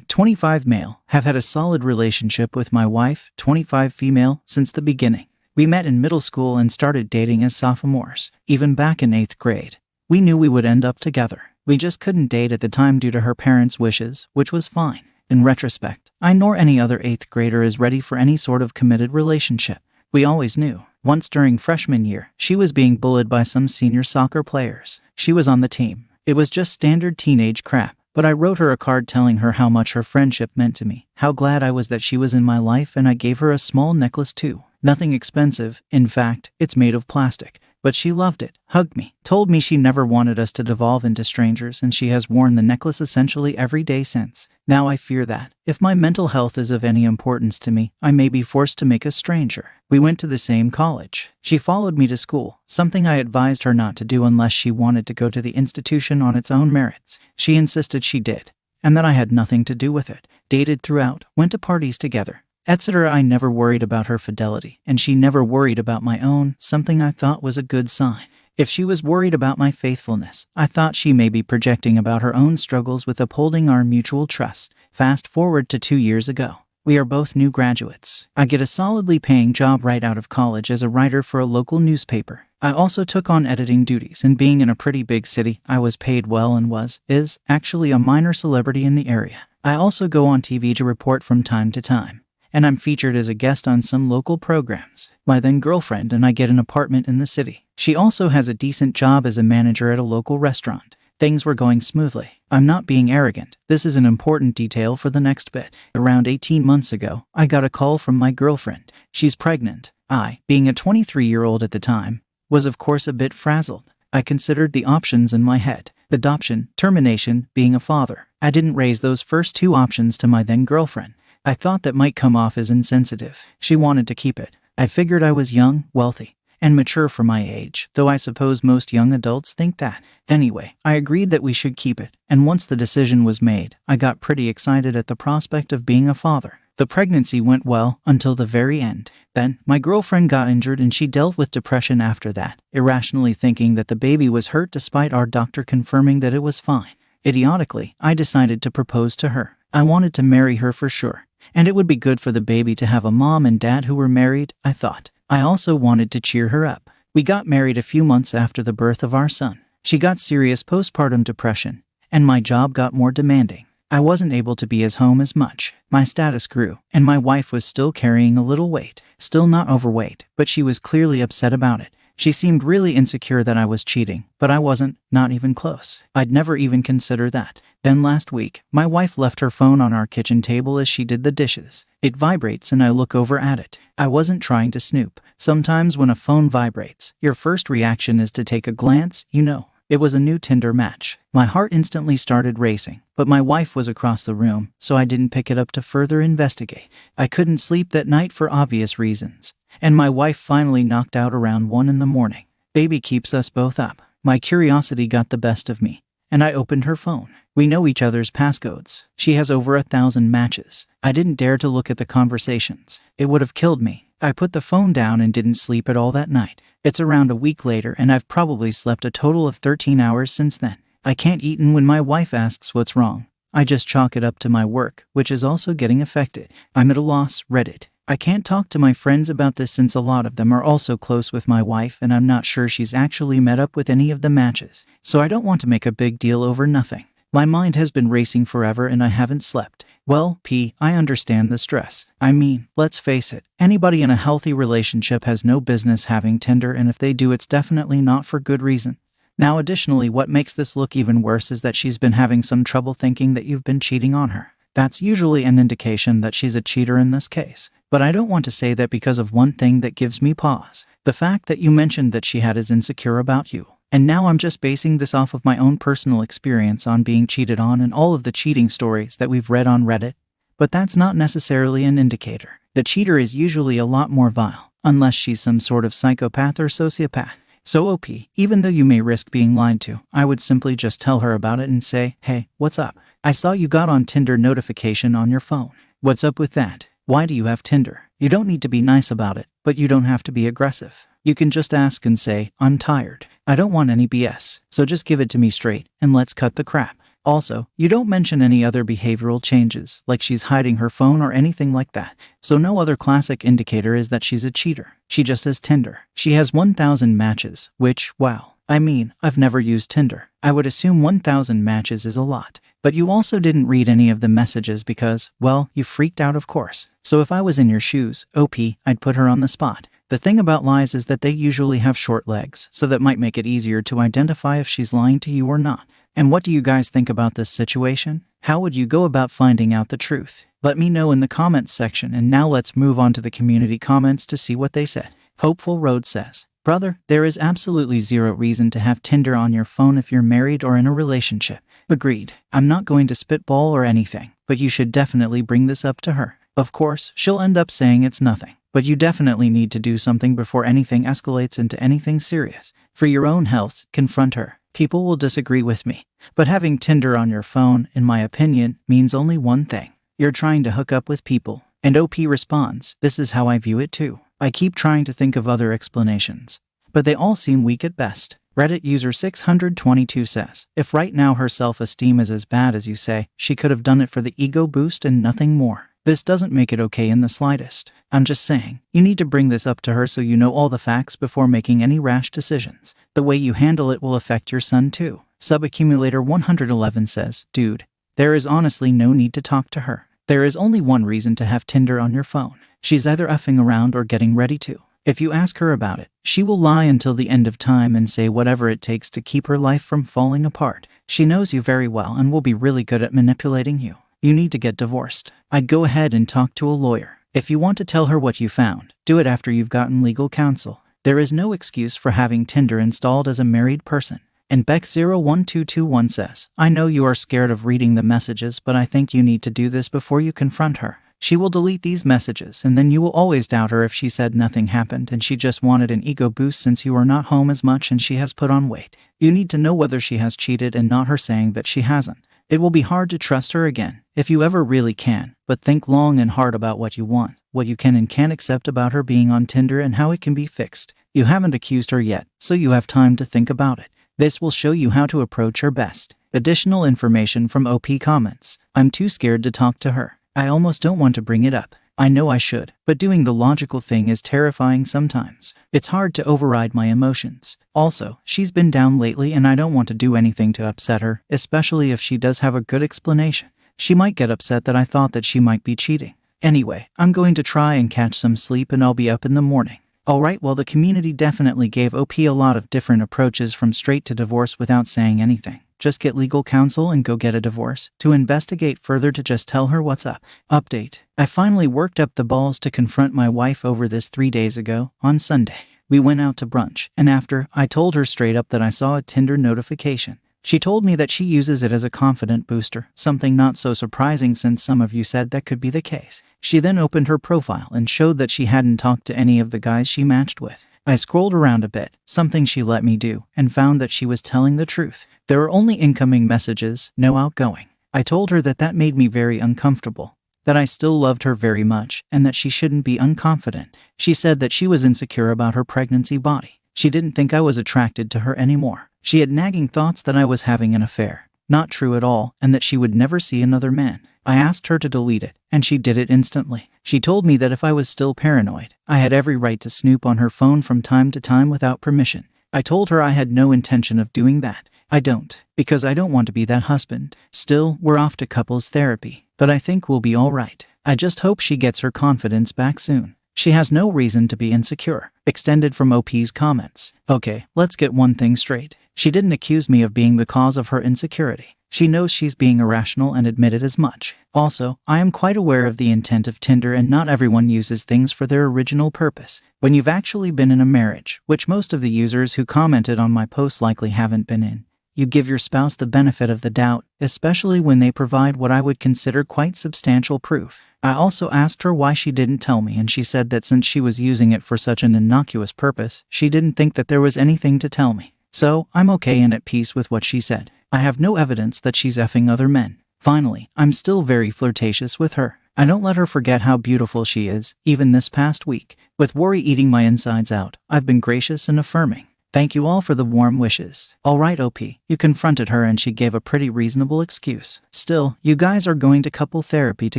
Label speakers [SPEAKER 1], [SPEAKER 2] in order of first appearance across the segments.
[SPEAKER 1] 25 male, have had a solid relationship with my wife, 25 female, since the beginning. We met in middle school and started dating as sophomores, even back in 8th grade. We knew we would end up together. We just couldn't date at the time due to her parents' wishes, which was fine. In retrospect, I nor any other 8th grader is ready for any sort of committed relationship. We always knew. Once during freshman year, she was being bullied by some senior soccer players. She was on the team. It was just standard teenage crap. But I wrote her a card telling her how much her friendship meant to me, how glad I was that she was in my life, and I gave her a small necklace too. Nothing expensive, in fact, it's made of plastic. But she loved it, hugged me, told me she never wanted us to devolve into strangers, and she has worn the necklace essentially every day since. Now I fear that, if my mental health is of any importance to me, I may be forced to make a stranger. We went to the same college. She followed me to school, something I advised her not to do unless she wanted to go to the institution on its own merits. She insisted she did, and that I had nothing to do with it. Dated throughout, went to parties together, etc. I never worried about her fidelity, and she never worried about my own, something I thought was a good sign. If she was worried about my faithfulness, I thought she may be projecting about her own struggles with upholding our mutual trust. Fast forward to 2 years ago. We are both new graduates. I get a solidly paying job right out of college as a writer for a local newspaper. I also took on editing duties, and being in a pretty big city, I was paid well and is actually a minor celebrity in the area. I also go on TV to report from time to time, and I'm featured as a guest on some local programs. My then girlfriend and I get an apartment in the city. She also has a decent job as a manager at a local restaurant. Things were going smoothly. I'm not being arrogant. This is an important detail for the next bit. Around 18 months ago, I got a call from my girlfriend. She's pregnant. I, being a 23-year-old at the time, was of course a bit frazzled. I considered the options in my head. Adoption, termination, being a father. I didn't raise those first two options to my then girlfriend. I thought that might come off as insensitive. She wanted to keep it. I figured I was young, wealthy, and mature for my age, though I suppose most young adults think that. Anyway, I agreed that we should keep it, and once the decision was made, I got pretty excited at the prospect of being a father. The pregnancy went well until the very end. Then, my girlfriend got injured and she dealt with depression after that, irrationally thinking that the baby was hurt despite our doctor confirming that it was fine. Idiotically, I decided to propose to her. I wanted to marry her for sure, and it would be good for the baby to have a mom and dad who were married, I thought. I also wanted to cheer her up. We got married a few months after the birth of our son. She got serious postpartum depression, and my job got more demanding. I wasn't able to be at home as much. My status grew, and my wife was still carrying a little weight. Still not overweight, but she was clearly upset about it. She seemed really insecure that I was cheating, but I wasn't, not even close. I'd never even consider that. Then last week, my wife left her phone on our kitchen table as she did the dishes. It vibrates and I look over at it. I wasn't trying to snoop. Sometimes when a phone vibrates, your first reaction is to take a glance, you know. It was a new Tinder match. My heart instantly started racing, but my wife was across the room, so I didn't pick it up to further investigate. I couldn't sleep that night for obvious reasons, and my wife finally knocked out around 1 in the morning. Baby keeps us both up. My curiosity got the best of me, and I opened her phone. We know each other's passcodes. She has over 1,000 matches. I didn't dare to look at the conversations. It would have killed me. I put the phone down and didn't sleep at all that night. It's around a week later and I've probably slept a total of 13 hours since then. I can't eat, and when my wife asks what's wrong, I just chalk it up to my work, which is also getting affected. I'm at a loss. Reddit. I can't talk to my friends about this since a lot of them are also close with my wife and I'm not sure she's actually met up with any of the matches. So I don't want to make a big deal over nothing. My mind has been racing forever and I haven't slept. Well, I understand the stress. I mean, let's face it, anybody in a healthy relationship has no business having Tinder, and if they do, it's definitely not for good reason. Now, additionally, what makes this look even worse is that she's been having some trouble thinking that you've been cheating on her. That's usually an indication that she's a cheater in this case. But I don't want to say that because of one thing that gives me pause. The fact that you mentioned that she is insecure about you. And now I'm just basing this off of my own personal experience on being cheated on and all of the cheating stories that we've read on Reddit. But that's not necessarily an indicator. The cheater is usually a lot more vile, unless she's some sort of psychopath or sociopath. So even though you may risk being lied to, I would simply just tell her about it and say, hey, what's up? I saw you got on Tinder notification on your phone. What's up with that? Why do you have Tinder? You don't need to be nice about it, but you don't have to be aggressive. You can just ask and say, I'm tired. I don't want any BS, so just give it to me straight, and let's cut the crap. Also, you don't mention any other behavioral changes, like she's hiding her phone or anything like that. So no other classic indicator is that she's a cheater. She just has Tinder. She has 1,000 matches, which, wow. I mean, I've never used Tinder. I would assume 1,000 matches is a lot. But you also didn't read any of the messages because, well, you freaked out of course. So if I was in your shoes, OP, I'd put her on the spot. The thing about lies is that they usually have short legs, so that might make it easier to identify if she's lying to you or not. And what do you guys think about this situation? How would you go about finding out the truth? Let me know in the comments section, and now let's move on to the community comments to see what they said. Hopeful Road says, "Brother, there is absolutely zero reason to have Tinder on your phone if you're married or in a relationship." Agreed. I'm not going to spitball or anything, but you should definitely bring this up to her. Of course, she'll end up saying it's nothing, but you definitely need to do something before anything escalates into anything serious. For your own health, confront her. People will disagree with me, but having Tinder on your phone, in my opinion, means only one thing. You're trying to hook up with people. And OP responds, "This is how I view it too. I keep trying to think of other explanations, but they all seem weak at best." Reddit user 622 says, "If right now her self-esteem is as bad as you say, she could have done it for the ego boost and nothing more. This doesn't make it okay in the slightest. I'm just saying, you need to bring this up to her so you know all the facts before making any rash decisions. The way you handle it will affect your son too." Subaccumulator 111 says, "Dude, there is honestly no need to talk to her. There is only one reason to have Tinder on your phone. She's either effing around or getting ready to. If you ask her about it, she will lie until the end of time and say whatever it takes to keep her life from falling apart. She knows you very well and will be really good at manipulating you. You need to get divorced. I'd go ahead and talk to a lawyer. If you want to tell her what you found, do it after you've gotten legal counsel. There is no excuse for having Tinder installed as a married person." And Beck01221 says, "I know you are scared of reading the messages, but I think you need to do this before you confront her. She will delete these messages, and then you will always doubt her if she said nothing happened and she just wanted an ego boost since you are not home as much and she has put on weight. You need to know whether she has cheated and not her saying that she hasn't. It will be hard to trust her again, if you ever really can, but think long and hard about what you want, what you can and can't accept about her being on Tinder and how it can be fixed. You haven't accused her yet, so you have time to think about it. This will show you how to approach her best." Additional information from OP comments, "I'm too scared to talk to her. I almost don't want to bring it up. I know I should, but doing the logical thing is terrifying sometimes. It's hard to override my emotions. Also, she's been down lately and I don't want to do anything to upset her, especially if she does have a good explanation. She might get upset that I thought that she might be cheating. Anyway, I'm going to try and catch some sleep and I'll be up in the morning." Alright, well, the community definitely gave OP a lot of different approaches from straight to divorce without saying anything. Just get legal counsel and go get a divorce. To investigate further, to just tell her what's up. Update. I finally worked up the balls to confront my wife over this 3 days ago, on Sunday. We went out to brunch, and after, I told her straight up that I saw a Tinder notification. She told me that she uses it as a confident booster, something not so surprising since some of you said that could be the case. She then opened her profile and showed that she hadn't talked to any of the guys she matched with. I scrolled around a bit, something she let me do, and found that she was telling the truth. There were only incoming messages, no outgoing. I told her that that made me very uncomfortable, that I still loved her very much, and that she shouldn't be unconfident. She said that she was insecure about her pregnancy body. She didn't think I was attracted to her anymore. She had nagging thoughts that I was having an affair. Not true at all, and that she would never see another man. I asked her to delete it, and she did it instantly. She told me that if I was still paranoid, I had every right to snoop on her phone from time to time without permission. I told her I had no intention of doing that. I don't, because I don't want to be that husband. Still, we're off to couples therapy, but I think we'll be all right. I just hope she gets her confidence back soon. She has no reason to be insecure. Extended from OP's comments. Okay, let's get one thing straight. She didn't accuse me of being the cause of her insecurity. She knows she's being irrational and admitted as much. Also, I am quite aware of the intent of Tinder, and not everyone uses things for their original purpose. When you've actually been in a marriage, which most of the users who commented on my post likely haven't been in, you give your spouse the benefit of the doubt, especially when they provide what I would consider quite substantial proof. I also asked her why she didn't tell me, and she said that since she was using it for such an innocuous purpose, she didn't think that there was anything to tell me. So, I'm okay and at peace with what she said. I have no evidence that she's effing other men. Finally, I'm still very flirtatious with her. I don't let her forget how beautiful she is, even this past week. With worry eating my insides out, I've been gracious and affirming. Thank you all for the warm wishes. Alright OP, you confronted her and she gave a pretty reasonable excuse. Still, you guys are going to couple therapy to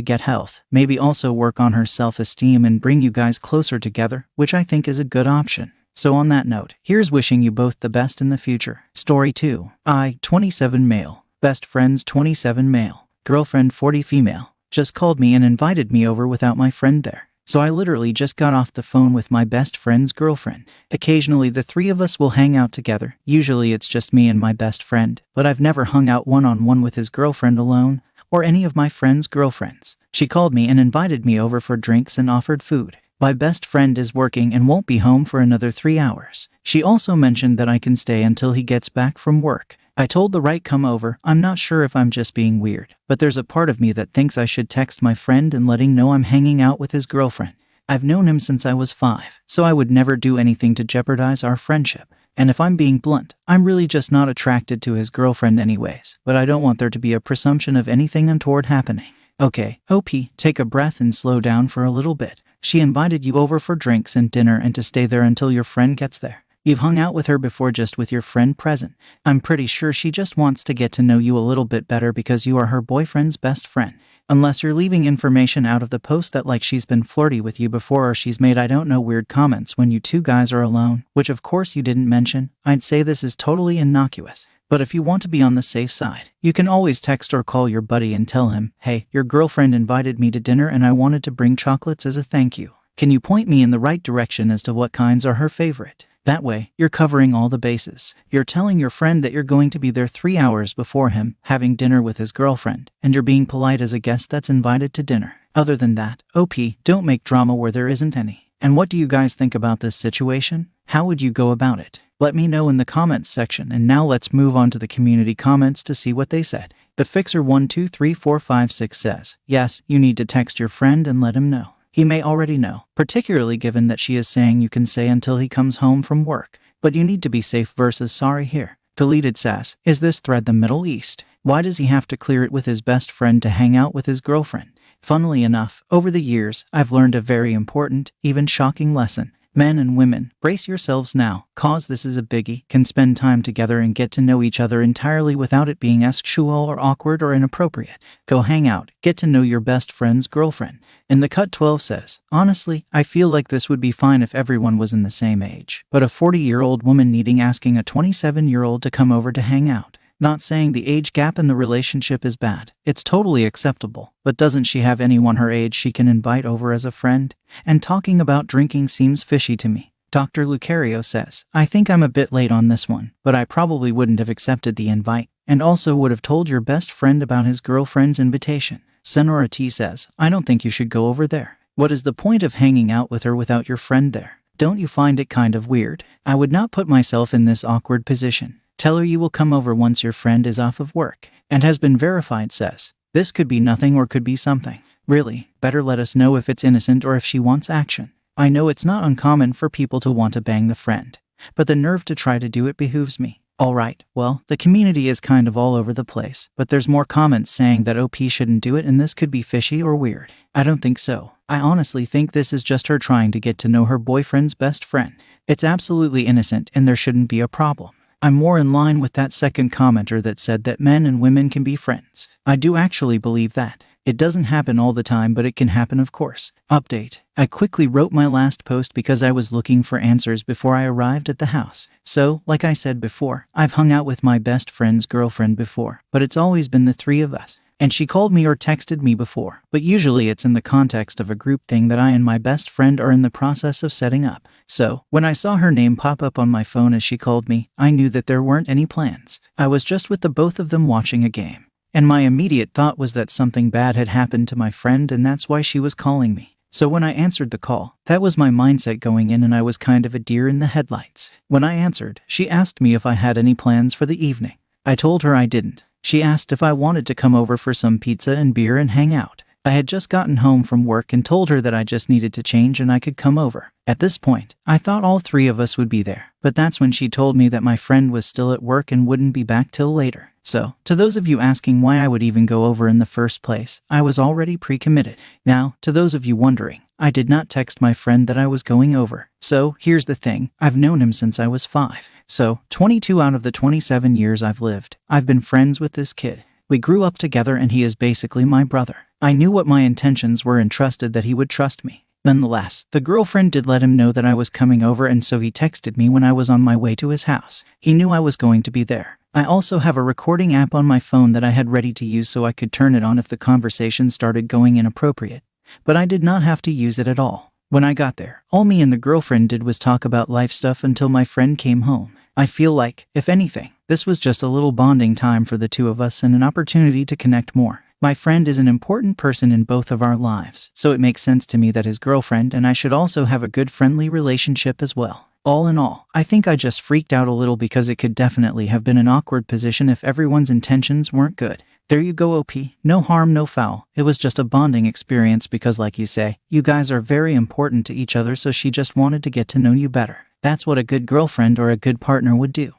[SPEAKER 1] get health. Maybe also work on her self-esteem and bring you guys closer together, which I think is a good option. So on that note, here's wishing you both the best in the future. Story 2. I, 27 male. Best friends 27 male. Girlfriend 40 female. Just called me and invited me over without my friend there. So I literally just got off the phone with my best friend's girlfriend. Occasionally the three of us will hang out together. Usually it's just me and my best friend, but I've never hung out one-on-one with his girlfriend alone, or any of my friend's girlfriends. She called me and invited me over for drinks and offered food. My best friend is working and won't be home for another 3 hours. She also mentioned that I can stay until he gets back from work. I told the right come over. I'm not sure if I'm just being weird, but there's a part of me that thinks I should text my friend and letting know I'm hanging out with his girlfriend. I've known him since I was 5, so I would never do anything to jeopardize our friendship. And if I'm being blunt, I'm really just not attracted to his girlfriend anyways, but I don't want there to be a presumption of anything untoward happening. Okay, OP, take a breath and slow down for a little bit. She invited you over for drinks and dinner and to stay there until your friend gets there. You've hung out with her before just with your friend present. I'm pretty sure she just wants to get to know you a little bit better because you are her boyfriend's best friend. Unless you're leaving information out of the post that like she's been flirty with you before or she's made I don't know weird comments when you two guys are alone, which of course you didn't mention, I'd say this is totally innocuous. But if you want to be on the safe side, you can always text or call your buddy and tell him, hey, your girlfriend invited me to dinner and I wanted to bring chocolates as a thank you. Can you point me in the right direction as to what kinds are her favorite? That way, you're covering all the bases. You're telling your friend that you're going to be there 3 hours before him, having dinner with his girlfriend, and you're being polite as a guest that's invited to dinner. Other than that, OP, don't make drama where there isn't any. And what do you guys think about this situation? How would you go about it? Let me know in the comments section, and now let's move on to the community comments to see what they said. The Fixer1234556 says, yes, you need to text your friend and let him know. He may already know, particularly given that she is saying you can stay until he comes home from work. But you need to be safe versus sorry here. Deleted says, is this thread the Middle East? Why does he have to clear it with his best friend to hang out with his girlfriend? Funnily enough, over the years, I've learned a very important, even shocking lesson. Men and women, brace yourselves now, cause this is a biggie. Can spend time together and get to know each other entirely without it being sexual or awkward or inappropriate. Go hang out, get to know your best friend's girlfriend. And the Cut 12 says, honestly, I feel like this would be fine if everyone was in the same age. But a 40-year-old woman asking a 27-year-old to come over to hang out. Not saying the age gap in the relationship is bad. It's totally acceptable. But doesn't she have anyone her age she can invite over as a friend? And talking about drinking seems fishy to me. Dr. Lucario says, I think I'm a bit late on this one, but I probably wouldn't have accepted the invite, and also would have told your best friend about his girlfriend's invitation. Senora T says, I don't think you should go over there. What is the point of hanging out with her without your friend there? Don't you find it kind of weird? I would not put myself in this awkward position. Tell her you will come over once your friend is off of work. And has been verified says, this could be nothing or could be something. Really, better let us know if it's innocent or if she wants action. I know it's not uncommon for people to want to bang the friend, but the nerve to try to do it behooves me. Alright, well, the community is kind of all over the place, but there's more comments saying that OP shouldn't do it and this could be fishy or weird. I don't think so. I honestly think this is just her trying to get to know her boyfriend's best friend. It's absolutely innocent and there shouldn't be a problem. I'm more in line with that second commenter that said that men and women can be friends. I do actually believe that. It doesn't happen all the time, but it can happen of course. Update. I quickly wrote my last post because I was looking for answers before I arrived at the house. So, like I said before, I've hung out with my best friend's girlfriend before, but it's always been the three of us. And she called me or texted me before, but usually it's in the context of a group thing that I and my best friend are in the process of setting up. So, when I saw her name pop up on my phone as she called me, I knew that there weren't any plans. I was just with the both of them watching a game. And my immediate thought was that something bad had happened to my friend and that's why she was calling me. So when I answered the call, that was my mindset going in and I was kind of a deer in the headlights. When I answered, she asked me if I had any plans for the evening. I told her I didn't. She asked if I wanted to come over for some pizza and beer and hang out. I had just gotten home from work and told her that I just needed to change and I could come over. At this point, I thought all three of us would be there, but that's when she told me that my friend was still at work and wouldn't be back till later. So, to those of you asking why I would even go over in the first place, I was already pre-committed. Now, to those of you wondering, I did not text my friend that I was going over. So, here's the thing. I've known him since I was 5. So, 22 out of the 27 years I've lived, I've been friends with this kid. We grew up together and he is basically my brother. I knew what my intentions were and trusted that he would trust me. Nonetheless, the girlfriend did let him know that I was coming over, and so he texted me when I was on my way to his house. He knew I was going to be there. I also have a recording app on my phone that I had ready to use so I could turn it on if the conversation started going inappropriate. But I did not have to use it at all. When I got there, all me and the girlfriend did was talk about life stuff until my friend came home. I feel like, if anything, this was just a little bonding time for the two of us and an opportunity to connect more. My friend is an important person in both of our lives, so it makes sense to me that his girlfriend and I should also have a good friendly relationship as well. All in all, I think I just freaked out a little because it could definitely have been an awkward position if everyone's intentions weren't good. There you go, OP. No harm, no foul. It was just a bonding experience because, like you say, you guys are very important to each other, so she just wanted to get to know you better. That's what a good girlfriend or a good partner would do.